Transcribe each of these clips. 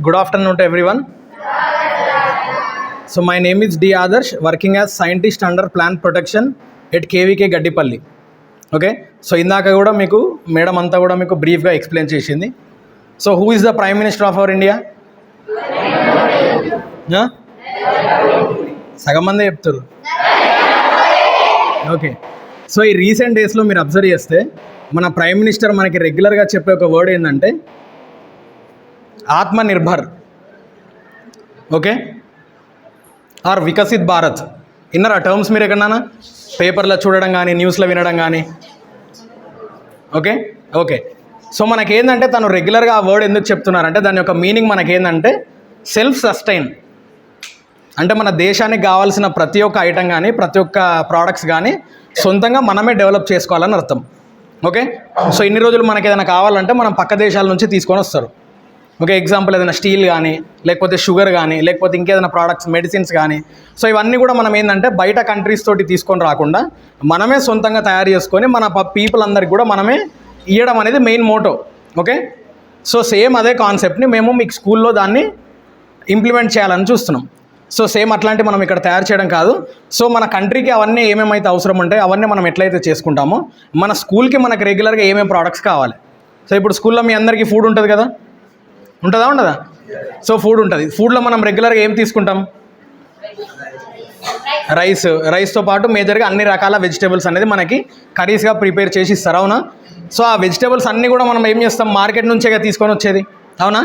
Good afternoon to everyone. So my name is D. Adarsh, working as scientist under plant protection at KVK Gaddipalli. Okay, so ఇందాక కూడా మీకు madam అంతా కూడా మీకు బ్రీఫ్గా explain చేసింది. So who is the prime minister of our India? సగం మందే చెప్తారు. ఓకే, సో ఈ రీసెంట్ డేస్లో మీరు అబ్జర్వ్ చేస్తే మన ప్రైమ్ మినిస్టర్ మనకి రెగ్యులర్గా చెప్పే ఒక వర్డ్ ఏంటంటే ఆత్మనిర్భర్, ఓకే, ఆర్ వికసిత్ భారత్. ఇన్నర్ ఆ టర్మ్స్ మీరు ఎక్కడన్నా పేపర్లో చూడడం కానీ న్యూస్లో వినడం కానీ? ఓకే ఓకే సో మనకేందంటే తను రెగ్యులర్గా ఆ వర్డ్ ఎందుకు చెప్తున్నారంటే దాని యొక్క మీనింగ్ మనకేందంటే సెల్ఫ్ సస్టైన్. అంటే మన దేశానికి కావాల్సిన ప్రతి ఒక్క ఐటమ్ కానీ ప్రతి ఒక్క ప్రోడక్ట్స్ కానీ సొంతంగా మనమే డెవలప్ చేసుకోవాలని అర్థం. ఓకే, సో ఇన్ని రోజులు మనకి ఏదైనా కావాలంటే మనం పక్క దేశాల నుంచి తీసుకొని వస్తారు. ఓకే, ఎగ్జాంపుల్ ఏదైనా స్టీల్ కానీ లేకపోతే షుగర్ కానీ లేకపోతే ఇంకేదైనా ప్రోడక్ట్స్ మెడిసిన్స్ కానీ, సో ఇవన్నీ కూడా మనం ఏంటంటే బయట కంట్రీస్ తోటి తీసుకొని రాకుండా మనమే సొంతంగా తయారు చేసుకొని మన పీపుల్ అందరికి కూడా మనమే ఇవ్వడం అనేది main motto. Okay, so same అదే కాన్సెప్ట్ని మేము మీకు స్కూల్లో దాన్ని ఇంప్లిమెంట్ చేయాలని చూస్తున్నాం. సో సేమ్ అట్లాంటి మనం ఇక్కడ తయారు చేయడం కాదు. సో మన కంట్రీకి అవన్నీ ఏమేమైతే అవసరం ఉంటాయో అవన్నీ మనం ఎట్లయితే చేసుకుంటామో మన స్కూల్కి మనకి రెగ్యులర్గా ఏమేమి ప్రోడక్ట్స్ కావాలి. సో ఇప్పుడు స్కూల్లో మీ అందరికీ ఫుడ్ ఉంటుంది కదా, ఉంటుందా ఉండదా? సో ఫుడ్ ఉంటుంది. ఫుడ్లో మనం రెగ్యులర్గా ఏం తీసుకుంటాం? రైస్తో పాటు మేజర్గా అన్ని రకాల వెజిటేబుల్స్ అనేది మనకి కర్రీస్గా ప్రిపేర్ చేసి ఇస్తారు, అవునా? సో ఆ వెజిటేబుల్స్ అన్నీ కూడా మనం ఏం చేస్తాం? మార్కెట్ నుంచే తీసుకొని వచ్చేది, అవునా?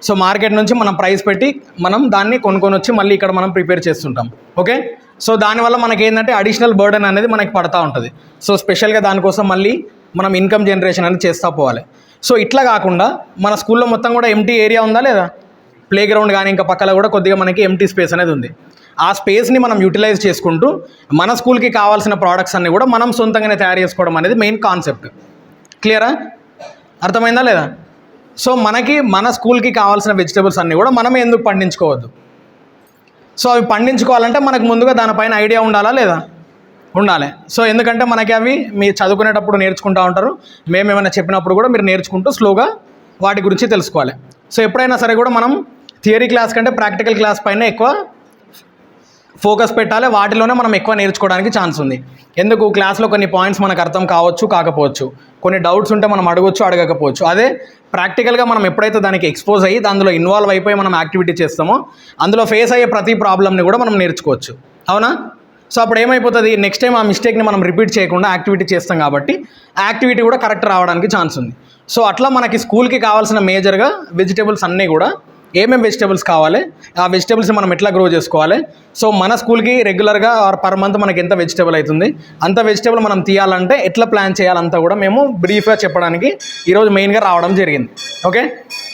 సో మార్కెట్ నుంచి మనం ప్రైస్ పెట్టి మనం దాన్ని కొనుక్కొని వచ్చి మళ్ళీ ఇక్కడ మనం ప్రిపేర్ చేస్తుంటాం. ఓకే, సో దానివల్ల మనకి ఏంటంటే అడిషనల్ బర్డెన్ అనేది మనకి పడతా ఉంటుంది. సో స్పెషల్గా దానికోసం మళ్ళీ మనం ఇన్కమ్ జనరేషన్ అనేది చేస్తూ పోవాలి. సో ఇట్లా కాకుండా మన స్కూల్లో మొత్తం కూడా ఎంటీ ఏరియా ఉందా లేదా? ప్లే గ్రౌండ్ కానీ ఇంకా పక్కన కూడా కొద్దిగా మనకి ఎంటీ స్పేస్ అనేది ఉంది. ఆ స్పేస్ని మనం యూటిలైజ్ చేసుకుంటూ మన స్కూల్కి కావాల్సిన ప్రోడక్ట్స్ అన్నీ కూడా మనం సొంతంగానే తయారు చేసుకోవడం అనేది మెయిన్ కాన్సెప్ట్. క్లియరా? అర్థమైందా లేదా? సో మనకి మన స్కూల్కి కావాల్సిన వెజిటేబుల్స్ అన్నీ కూడా మనమే ఎందుకు పండించుకోవద్దు? సో అవి పండించుకోవాలంటే మనకు ముందుగా దానిపైన ఐడియా ఉండాలా లేదా? ఉండాలి. సో ఎందుకంటే మనకి అవి మీరు చదువుకునేటప్పుడు నేర్చుకుంటూ ఉంటారు, మేము ఏమైనా చెప్పినప్పుడు కూడా మీరు నేర్చుకుంటూ స్లోగా వాటి గురించి తెలుసుకోవాలి. సో ఎప్పుడైనా సరే కూడా మనం థియరీ క్లాస్ కంటే ప్రాక్టికల్ క్లాస్ పైన ఎక్కువ ఫోకస్ పెట్టాలి. వాటిలోనే మనం ఎక్కువ నేర్చుకోవడానికి ఛాన్స్ ఉంది. ఎందుకు? క్లాస్లో కొన్ని పాయింట్స్ మనకు అర్థం కావచ్చు కాకపోవచ్చు, కొన్ని డౌట్స్ ఉంటే మనం అడగొచ్చు అడగకపోవచ్చు. అదే ప్రాక్టికల్గా మనం ఎప్పుడైతే దానికి ఎక్స్పోజ్ అయ్యి అందులో ఇన్వాల్వ్ అయిపోయి మనం యాక్టివిటీ చేస్తామో అందులో ఫేస్ అయ్యే ప్రతి ప్రాబ్లమ్ని కూడా మనం నేర్చుకోవచ్చు, అవునా? సో అప్పుడు ఏమైపోతుంది? నెక్స్ట్ టైం ఆ మిస్టేక్ని మనం రిపీట్ చేయకుండా యాక్టివిటీ చేస్తాం కాబట్టి యాక్టివిటీ కూడా కరెక్ట్ రావడానికి ఛాన్స్ ఉంది. సో అట్లా మనకి స్కూల్కి కావాల్సిన మేజర్గా వెజిటేబుల్స్ అన్నీ కూడా ఏమేమి వెజిటేబుల్స్ కావాలి, ఆ వెజిటేబుల్స్ని మనం ఎట్లా గ్రో చేసుకోవాలి, సో మన స్కూల్కి రెగ్యులర్గా ఆర్ పర్ మంత్ మనకి ఎంత వెజిటేబుల్ అవుతుంది, అంత వెజిటేబుల్ మనం తీయాలంటే ఎట్లా ప్లాన్ చేయాలంతా కూడా మేము బ్రీఫ్గా చెప్పడానికి ఈరోజు మెయిన్గా రావడం జరిగింది. ఓకే,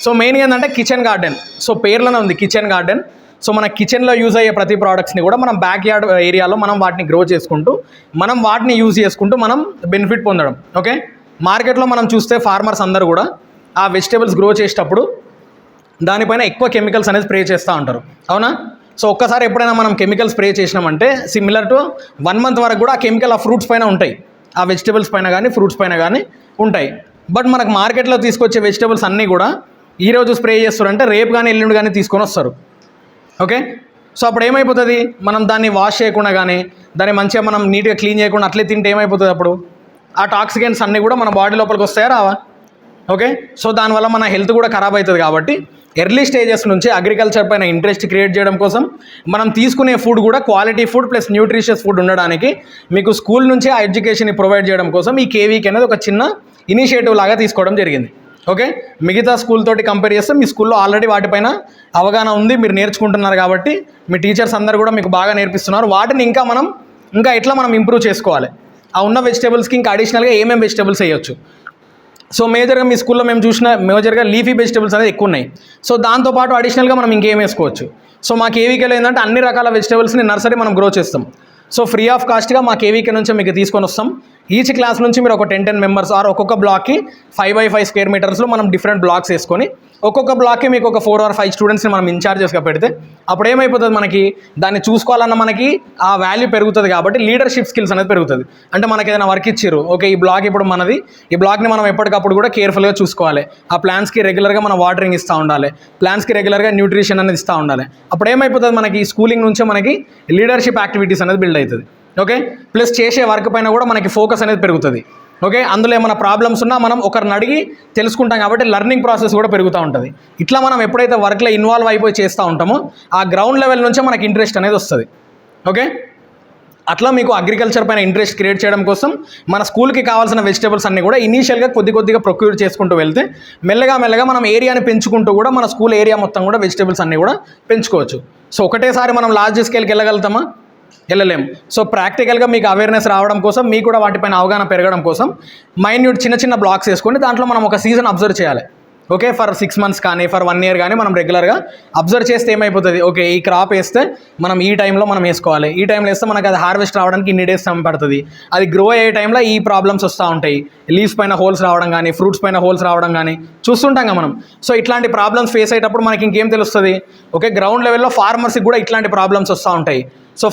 సో మెయిన్గా ఏంటంటే కిచెన్ గార్డెన్. సో పేర్లోనే ఉంది కిచెన్ గార్డెన్. సో మన కిచెన్లో యూజ్ అయ్యే ప్రతి ప్రోడక్ట్స్ని కూడా మనం బ్యాక్ యార్డ్ ఏరియాలో మనం వాటిని గ్రో చేసుకుంటూ మనం వాటిని యూజ్ చేసుకుంటూ మనం బెనిఫిట్ పొందడం. ఓకే, మార్కెట్లో మనం చూస్తే ఫార్మర్స్ అందరూ కూడా ఆ వెజిటేబుల్స్ గ్రో చేసేటప్పుడు దానిపైన ఎక్కువ కెమికల్స్ అనేది స్ప్రే చేస్తూ ఉంటారు, అవునా? సో ఒక్కసారి ఎప్పుడైనా మనం కెమికల్ స్ప్రే చేసినామంటే సిమిలర్ టు 1 month వరకు కూడా ఆ కెమికల్ ఆ ఫ్రూట్స్ పైన ఉంటాయి, ఆ వెజిటేబుల్స్ పైన కానీ ఫ్రూట్స్ పైన కానీ ఉంటాయి. బట్ మనకు మార్కెట్లో తీసుకొచ్చే వెజిటేబుల్స్ అన్నీ కూడా ఈరోజు స్ప్రే చేస్తారంటే రేపు కానీ ఎల్లుండి కానీ తీసుకొని వస్తారు. ఓకే, సో అప్పుడు ఏమైపోతుంది? మనం దాన్ని వాష్ చేయకుండా కానీ దాన్ని మంచిగా మనం నీట్గా క్లీన్ చేయకుండా అట్లే తింటే ఏమైపోతుంది? అప్పుడు ఆ టాక్సికెంట్స్ అన్నీ కూడా మన బాడీ లోపలికి వస్తాయా రావా? ఓకే, సో దానివల్ల మన హెల్త్ కూడా ఖరాబ్ అవుతుంది. కాబట్టి ఎర్లీ స్టేజెస్ నుంచి అగ్రికల్చర్ పైన ఇంట్రెస్ట్ క్రియేట్ చేయడం కోసం మనం తీసుకునే ఫుడ్ కూడా quality food plus nutritious food ఉండడానికి మీకు స్కూల్ నుంచే ఆ ఎడ్యుకేషన్ని ప్రొవైడ్ చేయడం కోసం ఈ కేవీకి అనేది ఒక చిన్న ఇనిషియేటివ్ లాగా తీసుకోవడం జరిగింది. ఓకే, మిగతా స్కూల్ తోటి కంపేర్ చేస్తే మీ స్కూల్లో ఆల్రెడీ వాటిపైన అవగాహన ఉంది, మీరు నేర్చుకుంటున్నారు కాబట్టి మీ టీచర్స్ అందరూ కూడా మీకు బాగా నేర్పిస్తున్నారు. వాటిని ఇంకా ఎట్లా మనం ఇంప్రూవ్ చేసుకోవాలి, ఆ ఉన్న వెజిటేబుల్స్కి ఇంకా అడిషనల్గా ఏమేమి వెజిటేబుల్స్ వేయొచ్చు. సో మేజర్గా మీ స్కూల్లో మేము చూసిన మేజర్గా లీఫీ వెజిటేబుల్స్ అనేది ఎక్కువ ఉన్నాయి. సో దాంతోపాటు అడిషనల్గా మనం ఇంకేం వేసుకోవచ్చు. సో మా కేవీకేలో ఏంటంటే అన్ని రకాల వెజిటేబుల్స్ని నర్సరీ మనం గ్రో చేస్తాం. సో ఫ్రీ ఆఫ్ కాస్ట్గా మా కేవీకే నుంచి మీకు తీసుకొని వస్తాం. ఈచ్ క్లాస్ నుంచి మీరు ఒక 10 మెంబర్స్ ఆర్ ఒక్కొక్క బ్లాక్కి 5x5 స్క్వేర్ మీటర్స్లో మనం డిఫరెంట్ బ్లాక్స్ వేసుకొని ఒక్కొక్క బ్లాక్కి మీకు ఒక 4 or 5 స్టూడెంట్స్ని మనం ఇన్ఛార్జెస్గా పెడితే అప్పుడు ఏమైపోతుంది, మనకి దాన్ని చూసుకోవాలన్న మనకి ఆ వాల్యూ పెరుగుతుంది. కాబట్టి లీడర్షిప్ స్కిల్స్ అనేది పెరుగుతుంది. అంటే మనకి ఏదైనా వర్క్ ఇచ్చారు, ఓకే ఈ బ్లాక్ ఇప్పుడు మనది, ఈ బ్లాక్ని మనం ఎప్పటికప్పుడు కూడా కేర్ఫుల్గా చూసుకోవాలి. ఆ ప్లాన్స్కి రెగ్యులర్గా మనం వాటరింగ్ ఇస్తూ ఉండాలి, ప్లాన్స్కి రెగ్యులర్గా న్యూట్రిషన్ అనేది ఇస్తూ ఉండాలి. అప్పుడు ఏమైపోతుంది, మనకి స్కూలింగ్ నుంచే మనకి లీడర్షిప్ యాక్టివిటీస్ అనేది బిల్డ్ అవుతుంది. ఓకే, ప్లస్ చేసే వర్క్ పైన కూడా మనకి ఫోకస్ అనేది పెరుగుతుంది. ఓకే, అందులో ఏమైనా ప్రాబ్లమ్స్ ఉన్నా మనం ఒకరిని అడిగి తెలుసుకుంటాం కాబట్టి లెర్నింగ్ ప్రాసెస్ కూడా పెరుగుతూ ఉంటుంది. ఇట్లా మనం ఎప్పుడైతే వర్క్లో ఇన్వాల్వ్ అయిపోయి చేస్తూ ఉంటామో ఆ గ్రౌండ్ లెవెల్ నుంచే మనకి ఇంట్రెస్ట్ అనేది వస్తుంది. ఓకే, అట్లా మీకు అగ్రికల్చర్ పైన ఇంట్రెస్ట్ క్రియేట్ చేయడం కోసం మన స్కూల్కి కావాల్సిన వెజిటేబుల్స్ అన్నీ కూడా ఇనీషియల్గా కొద్దిగా ప్రొక్యూర్ చేసుకుంటూ వెళ్తే మెల్లగా మనం ఏరియాని పెంచుకుంటూ కూడా మన స్కూల్ ఏరియా మొత్తం కూడా వెజిటేబుల్స్ అన్నీ కూడా పెంచుకోవచ్చు. సో ఒకటేసారి మనం లార్జ్ స్కేల్కి వెళ్ళగలుగుతామా? వెళ్ళలేము. సో ప్రాక్టికల్గా మీకు అవేర్నెస్ రావడం కోసం, మీకు కూడా వాటిపైన అవగాహన పెరగడం కోసం మైన్యూట్ చిన్న బ్లాక్స్ వేసుకొని దాంట్లో మనం ఒక సీజన్ అబ్జర్వ్ చేయాలి. ఓకే, ఫర్ 6 months కానీ ఫర్ 1 year కానీ మనం రెగ్యులర్గా అబ్జర్వ్ చేస్తే ఏమైపోతుంది, ఓకే ఈ క్రాప్ వేస్తే మనం ఈ టైంలో మనం వేసుకోవాలి, ఈ టైంలో వేస్తే మనకు అది హార్వెస్ట్ రావడానికి ఇన్ని డేస్ సమయం పడుతుంది, అది గ్రో అయ్యే టైంలో ఈ ప్రాబ్లమ్స్ వస్తూ ఉంటాయి, లీవ్స్ పైన హోల్స్ రావడం కానీ ఫ్రూట్స్ పైన హోల్స్ రావడం కానీ చూస్తుంటాం కదా మనం. సో ఇట్లాంటి ప్రాబ్లమ్స్ ఫేస్ అయ్యేటప్పుడు మనకి ఇంకేం తెలుస్తుంది, ఓకే గ్రౌండ్ లెవెల్లో ఫార్మర్స్కి కూడా ఇట్లాంటి ప్రాబ్లమ్స్ వస్తూ ఉంటాయి. సో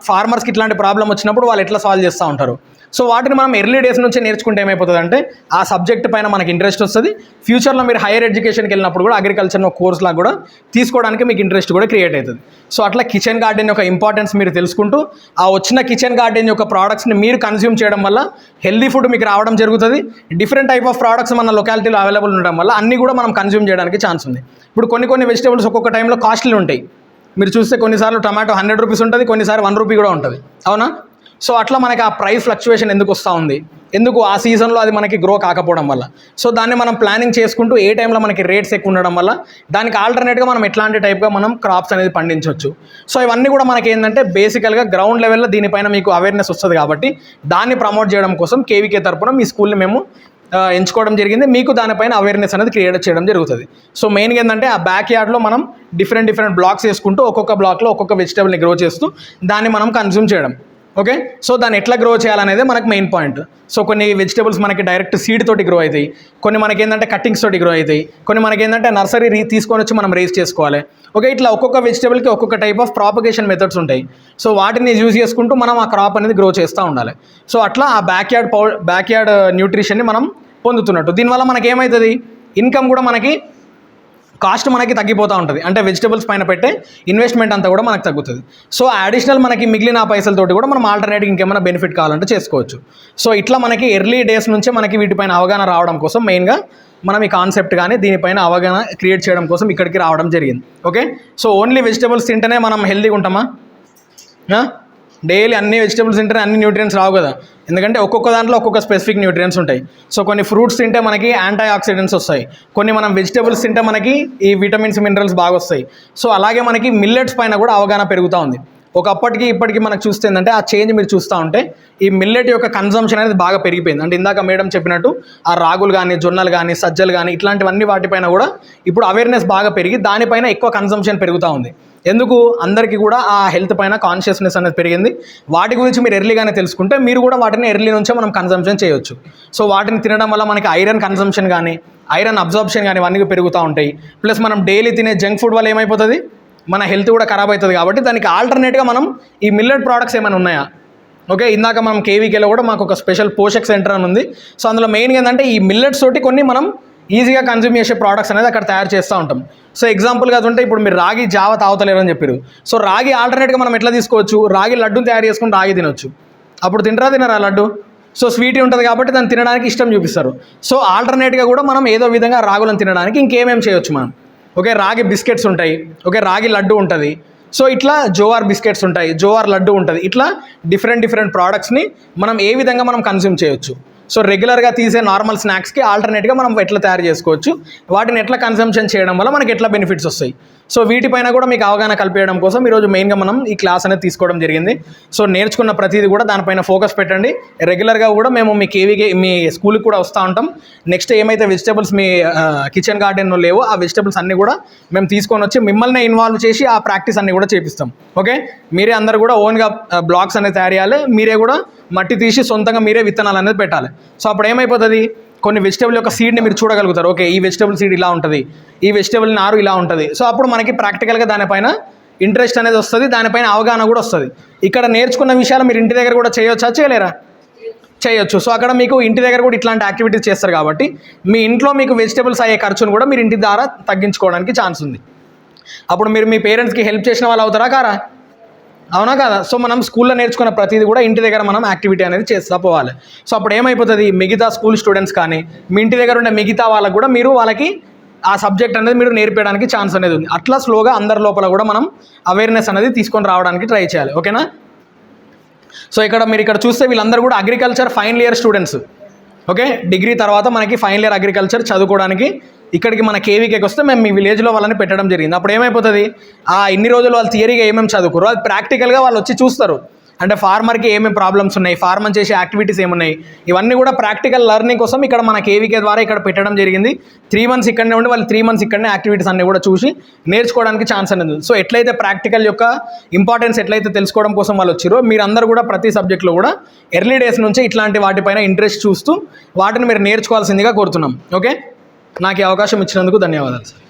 ఫార్మర్స్కి ఇట్లాంటి ప్రాబ్లం వచ్చినప్పుడు వాళ్ళు ఎట్లా సాల్వ్ చేస్తూ ఉంటారు. సో వాటిని మనం ఎర్లీ డేస్ నుంచి నేర్చుకుంటే ఏమైపోతుంది అంటే ఆ సబ్జెక్ట్ పైన మనకి ఇంట్రెస్ట్ వస్తుంది. ఫ్యూచర్లో మీరు హైయర్ ఎడ్యుకేషన్కి వెళ్ళినప్పుడు కూడా అగ్రికల్చర్ను కోర్స్ లాగా కూడా తీసుకోవడానికి మీకు ఇంట్రెస్ట్ కూడా క్రియేట్ అవుతుంది. సో అట్లా కిచెన్ గార్డెన్ యొక్క ఇంపార్టెన్స్ మీరు తెలుసుకుంటూ ఆ వచ్చిన కిచెన్ గార్డెన్ యొక్క ప్రోడక్ట్స్ని మీరు కన్జ్యూమ్ చేయడం వల్ల హెల్దీ ఫుడ్ మీకు రావడం జరుగుతుంది. డిఫరెంట్ టైప్ ఆఫ్ ప్రోడక్ట్స్ మన లొకాలిటీలో అవైలబుల్ ఉండడం వల్ల అన్నీ కూడా మనం కన్జ్యూమ్ చేయడానికి ఛాన్స్ ఉంది. ఇప్పుడు కొన్ని వెజిటేబుల్స్ ఒక్కొక్క టైంలో కాస్ట్లీ ఉంటాయి. మీరు చూస్తే కొన్నిసార్లు టమాటో 100 rupees ఉంటుంది, కొన్నిసార్లు 1 rupee కూడా ఉంటుంది, అవునా? సో అట్లా మనకి ఆ ప్రైస్ ఫ్లక్చువేషన్ ఎందుకు వస్తూ ఉంది, ఎందుకు ఆ సీజన్లో అది మనకి గ్రో కాకపోవడం వల్ల. సో దాన్ని మనం ప్లానింగ్ చేసుకుంటూ ఏ టైంలో మనకి రేట్స్ ఎక్కువ ఉండడం వల్ల దానికి ఆల్టర్నేట్గా మనం ఎట్లాంటి టైప్గా మనం క్రాప్స్ అనేది పండించవచ్చు. సో ఇవన్నీ కూడా మనకి ఏంటంటే బేసికల్గా గ్రౌండ్ లెవెల్లో దీనిపైన మీకు అవేర్నెస్ వస్తుంది. కాబట్టి దాన్ని ప్రమోట్ చేయడం కోసం కేవీకే తరపున మీ స్కూల్ని మేము ఎంచుకోవడం జరిగింది. మీకు దానిపైన అవేర్నెస్ అనేది క్రియేట్ చేయడం జరుగుతుంది. సో మెయిన్గా ఏంటంటే ఆ బ్యాక్ యార్డ్లో మనం డిఫరెంట్ బ్లాక్స్ వేసుకుంటూ ఒక్కొక్క బ్లాక్లో ఒక్కొక్క వెజిటేబుల్ని గ్రో చేస్తూ దాన్ని మనం కన్జ్యూమ్ చేయడం. ఓకే, సో దాన్ని ఎట్లా గ్రో చేయాలనేది మనకు మెయిన్ పాయింట్. సో కొన్ని వెజిటేబుల్స్ మనకి డైరెక్ట్ సీడ్ తోటి గ్రో అవుతాయి, కొన్ని మనకి ఏంటంటే కట్టింగ్స్ తోటి గ్రో అవుతాయి, కొన్ని మనకి ఏంటంటే నర్సరీ తీసుకొని వచ్చి మనం రేస్ చేసుకోవాలి. ఓకే, ఇట్లా ఒక్కొక్క వెజిటేబుల్కి ఒక్కొక్క టైప్ ఆఫ్ ప్రాపగేషన్ మెథడ్స్ ఉంటాయి. సో వాటిని యూజ్ చేసుకుంటూ మనం ఆ క్రాప్ అనేది గ్రో చేస్తూ ఉండాలి. సో అట్లా ఆ బ్యాక్ యార్డ్ న్యూట్రిషన్ని మనం పొందుతున్నట్టు. దీనివల్ల మనకి ఏమవుతుంది, ఇన్కమ్ కూడా మనకి కాస్ట్ మనకి తగ్గిపోతూ ఉంటుంది. అంటే వెజిటబుల్స్ పైన పెట్టే ఇన్వెస్ట్మెంట్ అంతా కూడా మనకు తగ్గుతుంది. సో అడిషనల్ మనకి మిగిలిన పైసలతోటి కూడా మనం ఆల్టర్నేటివ్ ఇంకేమైనా బెనిఫిట్ కావాలంటే చేసుకోవచ్చు. సో ఇట్లా మనకి ఎర్లీ డేస్ నుంచే మనకి వీటిపైన అవగాహన రావడం కోసం మెయిన్గా మనం ఈ కాన్సెప్ట్ కానీ దీనిపైన అవగాహన క్రియేట్ చేయడం కోసం ఇక్కడికి రావడం జరిగింది. ఓకే, సో ఓన్లీ వెజిటబుల్స్ తింటేనే మనం హెల్తీగా ఉంటామా? డైలీ అన్ని వెజిటబుల్స్ తింటే అన్ని న్యూట్రియన్స్ రావు కదా, ఎందుకంటే ఒక్కొక్క దాంట్లో ఒక్కొక్క స్పెసిఫిక్ న్యూట్రియన్స్ ఉంటాయి. సో కొన్ని ఫ్రూట్స్ తింటే మనకి యాంటీ ఆక్సిడెంట్స్ వస్తాయి, కొన్ని మనం వెజిటబుల్స్ తింటే మనకి ఈ విటమిన్స్ మినరల్స్ బాగా వస్తాయి. సో అలాగే మనకి మిల్లెట్స్ పైన కూడా అవగాహన పెరుగుతూ ఉంది. ఒకప్పటికి ఇప్పటికి మనకు చూస్తే ఏంటంటే ఆ చేంజ్ మీరు చూస్తూ ఉంటే ఈ మిల్లెట్ యొక్క కన్జంప్షన్ అనేది బాగా పెరిగిపోయింది. అంటే ఇందాక మేడం చెప్పినట్టు ఆ రాగులు కానీ జొన్నలు కానీ సజ్జలు కానీ ఇట్లాంటివన్నీ వాటిపైన కూడా ఇప్పుడు అవేర్నెస్ బాగా పెరిగి దానిపైన ఎక్కువ కన్జంప్షన్ పెరుగుతూ ఉంది. ఎందుకు, అందరికీ కూడా ఆ హెల్త్ పైన కాన్షియస్నెస్ అనేది పెరిగింది. వాటి గురించి మీరు ఎర్లీగానే తెలుసుకుంటే మీరు కూడా వాటిని ఎర్లీ నుంచే మనం కన్జంప్షన్ చేయొచ్చు. సో వాటిని తినడం వల్ల మనకి ఐరన్ కన్జంప్షన్ కానీ ఐరన్ అబ్జార్ప్షన్ కానీ ఇవన్నీ పెరుగుతూ ఉంటాయి. ప్లస్ మనం డైలీ తినే జంక్ ఫుడ్ వల్ల ఏమైపోతుంది, మన హెల్త్ కూడా ఖరాబ్ అవుతుంది. కాబట్టి దానికి ఆల్టర్నేట్గా మనం ఈ మిల్లెట్ ప్రోడక్ట్స్ ఏమైనా ఉన్నాయా? ఓకే, ఇందాక మనం కేవీకేలో కూడా మాకు ఒక స్పెషల్ పోషక్ సెంటర్ అని ఉంది. సో అందులో మెయిన్గా ఏంటంటే ఈ మిల్లెట్స్ తోటి కొన్ని మనం ఈజీగా కన్జ్యూమ్ చేసే ప్రోడక్ట్స్ అనేది అక్కడ తయారు చేస్తూ ఉంటాం. సో ఎగ్జాంపుల్గా ఉంటే ఇప్పుడు మీరు రాగి జావ తాగుతలేరు అని చెప్పారు. సో రాగి ఆల్టర్నేట్గా మనం ఎట్లా తీసుకోవచ్చు, రాగి లడ్డూని తయారు చేసుకుని రాగి తినొచ్చు. అప్పుడు తినరా లడ్డు? సో స్వీటీ ఉంటుంది కాబట్టి దాన్ని తినడానికి ఇష్టం చూపిస్తారు. సో ఆల్టర్నేట్గా కూడా మనం ఏదో విధంగా రాగులను తినడానికి ఇంకేమేం చేయొచ్చు మనం. ఓకే, రాగి బిస్కెట్స్ ఉంటాయి, ఓకే రాగి లడ్డు ఉంటుంది. సో ఇట్లా జోవార్ బిస్కెట్స్ ఉంటాయి, జోవార్ లడ్డు ఉంటుంది. ఇట్లా డిఫరెంట్ ప్రోడక్ట్స్ని మనం ఏ విధంగా మనం కన్జ్యూమ్ చేయొచ్చు. సో రెగ్యులర్గా తీసే నార్మల్ స్నాక్స్కి ఆల్టర్నేట్గా మనం ఎట్లా తయారు చేసుకోవచ్చు, వాటిని ఎట్లా కన్సంప్షన్ చేయడం వల్ల మనకి ఎట్లా బెనిఫిట్స్ వస్తాయి. సో వీటిపైన కూడా మీకు అవగాహన కల్పించడం కోసం ఈరోజు మెయిన్గా మనం ఈ క్లాస్ అనేది తీసుకోవడం జరిగింది. సో నేర్చుకున్న ప్రతిదీ కూడా దానిపైన ఫోకస్ పెట్టండి. రెగ్యులర్గా కూడా మేము మీ కేవీకే మీ స్కూల్కి కూడా వస్తూ ఉంటాం. నెక్స్ట్ ఏమైతే వెజిటబుల్స్ మీ కిచెన్ గార్డెన్లో లేవో ఆ వెజిటబుల్స్ అన్నీ కూడా మేము తీసుకొని వచ్చి మిమ్మల్ని ఇన్వాల్వ్ చేసి ఆ ప్రాక్టీస్ అన్నీ కూడా చేపిస్తాం. ఓకే, మీరే అందరూ కూడా ఓన్గా బ్లాగ్స్ అనేది తయారు చేయాలి, మీరే కూడా మట్టి తీసి సొంతంగా మీరే విత్తనాలు అనేది పెట్టాలి. సో అప్పుడు ఏమైపోతుంది, కొన్ని వెజిటేబుల్ యొక్క సీడ్ని మీరు చూడగలుగుతారు. ఓకే, ఈ వెజిటేబుల్ సీడ్ ఇలా ఉంటుంది, ఈ వెజిటేబుల్ నారు ఇలా ఉంటుంది. సో అప్పుడు మనకి ప్రాక్టికల్గా దానిపైన ఇంట్రెస్ట్ అనేది వస్తుంది, దానిపైన అవగాహన కూడా వస్తుంది. ఇక్కడ నేర్చుకున్న విషయాలు మీరు ఇంటి దగ్గర కూడా చేయొచ్చా, చేయలేరా? చేయొచ్చు. సో అక్కడ మీకు ఇంటి దగ్గర కూడా ఇట్లాంటి యాక్టివిటీస్ చేస్తారు కాబట్టి మీ ఇంట్లో మీకు వెజిటేబుల్స్ అయ్యే ఖర్చును కూడా మీరు ఇంటి ద్వారా తగ్గించుకోవడానికి ఛాన్స్ ఉంది. అప్పుడు మీరు మీ పేరెంట్స్కి హెల్ప్ చేసిన వాళ్ళు అవుతారా కారా? అవునా కదా? సో మనం స్కూల్లో నేర్చుకున్న ప్రతిదీ కూడా ఇంటి దగ్గర మనం యాక్టివిటీ అనేది చేస్తూ పోవాలి. సో అప్పుడు ఏమైపోతుంది, మిగతా స్కూల్ స్టూడెంట్స్ కానీ మీ ఇంటి దగ్గర ఉండే మిగతా వాళ్ళకు కూడా మీరు వాళ్ళకి ఆ సబ్జెక్ట్ అనేది మీరు నేర్పించడానికి ఛాన్స్ అనేది ఉంది. అట్లా స్లోగా అందరి లోపల కూడా మనం అవేర్నెస్ అనేది తీసుకొని రావడానికి ట్రై చేయాలి. ఓకేనా? సో మీరు ఇక్కడ చూస్తే వీళ్ళందరూ కూడా agriculture final year students. Okay, degree తర్వాత మనకి ఫైనల్ ఇయర్ అగ్రికల్చర్ చదువుకోవడానికి ఇక్కడికి మన కేవీకేకి వస్తే మేము మీ విలేజ్లో వాళ్ళని పెట్టడం జరిగింది. అప్పుడు ఏమైపోతుంది, ఇన్ని రోజులు వాళ్ళు థియరీగా ఏమేమి చదువుకోరు, అది ప్రాక్టికల్గా వాళ్ళు వచ్చి చూస్తారు. అంటే ఫార్మర్కి ఏమేమి ప్రాబ్లమ్స్ ఉన్నాయి, ఫార్మర్ చేసే యాక్టివిటీస్ ఏమున్నాయి, ఇవన్నీ కూడా ప్రాక్టికల్ లెర్నింగ్ కోసం ఇక్కడ మన కేవీకే ద్వారా ఇక్కడ పెట్టడం జరిగింది. 3 months ఇక్కడనే ఉండి వాళ్ళు 3 months ఇక్కడనే యాక్టివిటీస్ అన్నీ కూడా చూసి నేర్చుకోవడానికి ఛాన్స్ అనేది ఉంది. సో ఎట్లయితే ప్రాక్టికల్ యొక్క ఇంపార్టెన్స్ ఎట్లయితే తెలుసుకోవడం కోసం వాళ్ళు వచ్చారో, మీరందరూ కూడా ప్రతి సబ్జెక్ట్లో కూడా ఎర్లీ డేస్ నుంచి ఇట్లాంటి వాటిపైన ఇంట్రెస్ట్ చూస్తూ వాటిని మీరు నేర్చుకోవాల్సిందిగా కోరుతున్నాం. ఓకే, నాకు ఈ అవకాశం ఇచ్చినందుకు ధన్యవాదాలు సార్.